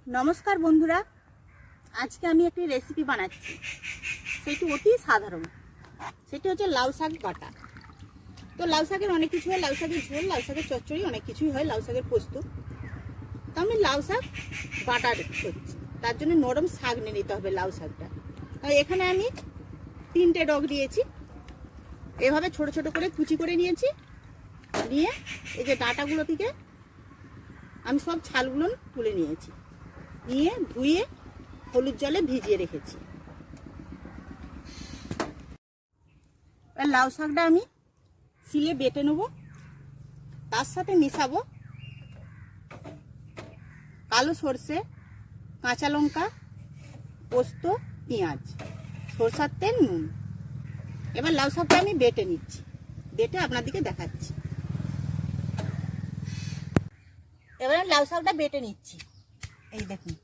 नमस्कार बंधुरा आज के आमी एक रेसिपि बानाচ্ছি সেটি অতি সাধারণ সেটি হচ্ছে লাউ শাক বাটা। তো লাউ শাকের অনেক কিছু হয়, লাউ শাকের ঝোল, লাউ শাকের চচ্চড়ি, অনেক কিছুই হয়, লাউ শাকের পোস্ত। তো আমি লাউ শাক বাটা করছি, তার জন্য নরম শাক নিয়ে নিতে হবে লাউ শাকটা। এখানে আমি 3টে ডগ দিয়েছি, এভাবে ছোট ছোট করে কুচি করে নিয়েছি। নিয়ে এই যে ডাঁটাগুলো থেকে আমি সব ছালগুলো তুলে নিয়েছি, নিয়ে ধুয়ে হলুদ জলে ভিজিয়ে রেখেছি। লাউ শাকটা আমি শিলে বেটে নেব, তার সাথে মিশাবো কালো সর্ষে, কাঁচা লঙ্কা, পোস্ত, পেঁয়াজ, সরষার তেল, নুন। এবার লাউ শাকটা আমি বেটে নিচ্ছি, বেটে আপনাদেরকে দেখাচ্ছি। এবারে লাউ শাকটা বেটে নিচ্ছি, এই দেখুন।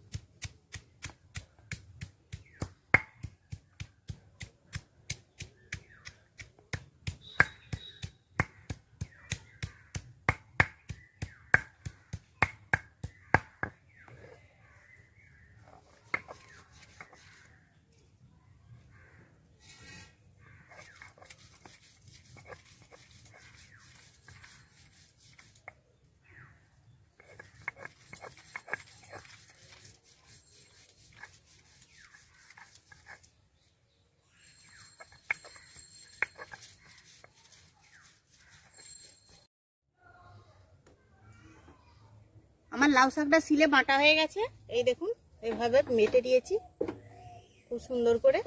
আমার লাউ শাকটা শিলে বাটা হয়ে গেছে, এই দেখুন এইভাবে মেটে দিয়েছি খুব সুন্দর করে।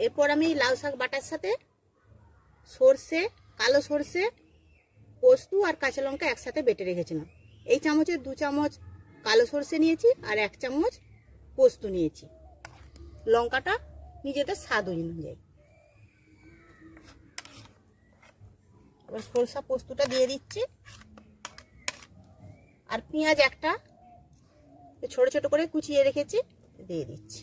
এরপর আমি লাউ শাক বাটার সাথে সর্ষে, কালো সর্ষে, পোস্ত আর কাঁচা লঙ্কা একসাথে বেটে রেখেছিলাম। এই চামচে 2 চামচ কালো সর্ষে নিয়েছি আর 1 চামচ পোস্ত নিয়েছি। লঙ্কাটা নিজেদের স্বাদ অনুযায়ী। এবার সরষা পোস্তটা দিয়ে দিচ্ছি, আর পেঁয়াজ একটা ছোট ছোট করে কুচিয়ে রেখেছি দিয়ে দিচ্ছি।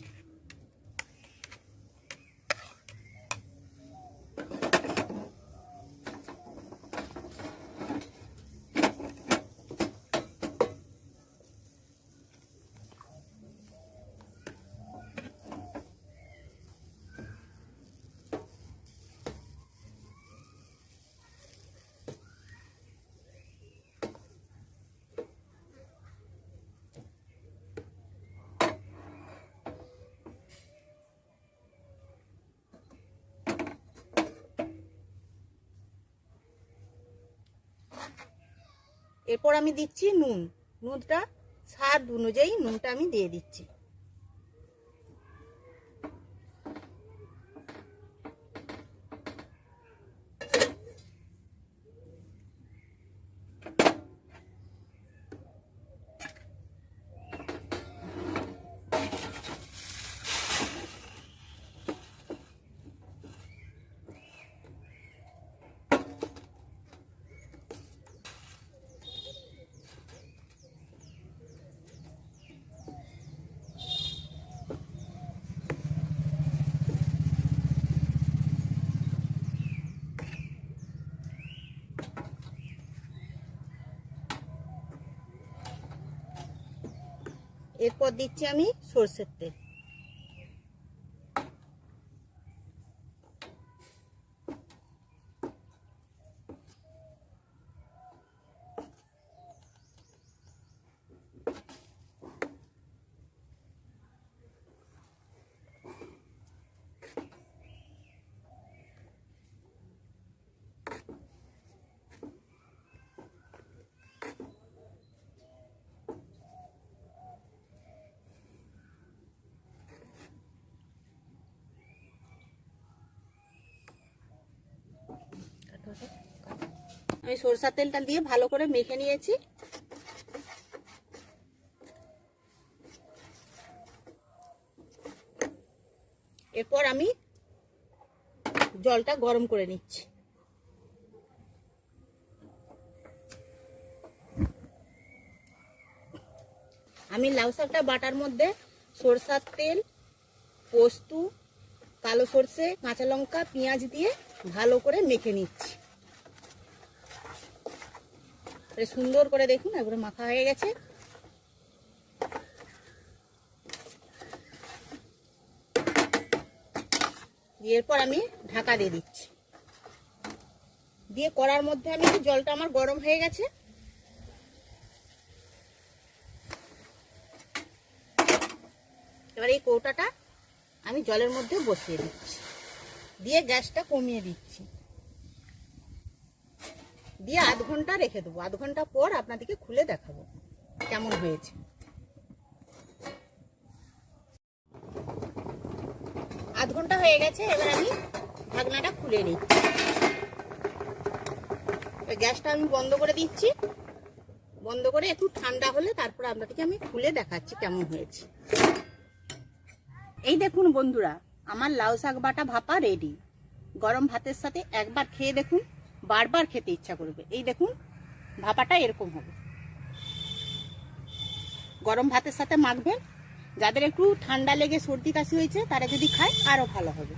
এরপর আমি দিচ্ছি নুন, নুনটা স্বাদ অনুযায়ী নুনটা আমি দিয়ে দিচ্ছি। এরপর দিচ্ছি আমি সরষের তেল। আমি সরষের তেলটা দিয়ে ভালো করে মেখে নিয়েছি। এরপর আমি জলটা গরম করে নিচ্ছি। আমি লাউ শাকটা বাটার মধ্যে সরষের তেল, পোস্ত, কালো সর্ষে, কাঁচা লঙ্কা, পেঁয়াজ দিয়ে ভালো করে মেখে নিচ্ছি। সুন্দর করে দেখুন একবারে মাখা হয়ে গেছে। এরপর আমি ঢাকা দিয়ে দিচ্ছি, দিয়ে কড়ার মধ্যে আমি জলটা আমার গরম হয়ে গেছে, এবার এই কৌটাটা আমি জলের মধ্যে বসিয়ে দিচ্ছি, দিয়ে গ্যাসটা কমিয়ে দিচ্ছি, দিয়ে আধ ঘন্টা রেখে দেবো। আধ ঘন্টা পর আপনাদেরকে খুলে দেখাবো কেমন হয়েছে। আধ ঘন্টা হয়ে গেছে, এবার আমি ঢাকনাটা খুলে নিচ্ছি। গ্যাসটা আমি বন্ধ করে দিচ্ছি, বন্ধ করে একটু ঠান্ডা হলে তারপর আপনাদেরকে আমি খুলে দেখাচ্ছি কেমন হয়েছে। এই দেখুন বন্ধুরা, আমার লাউ শাক বাটা ভাপা রেডি। গরম ভাতের সাথে একবার খেয়ে দেখুন, বারবার খেতে ইচ্ছা করবে। এই দেখুন ভাপাটা এরকম হবে, গরম ভাতের সাথে মাখবেন। যাদের একটু ঠান্ডা লেগে সর্দি কাশি হয়েছে তারা যদি খায় আরো ভালো হবে।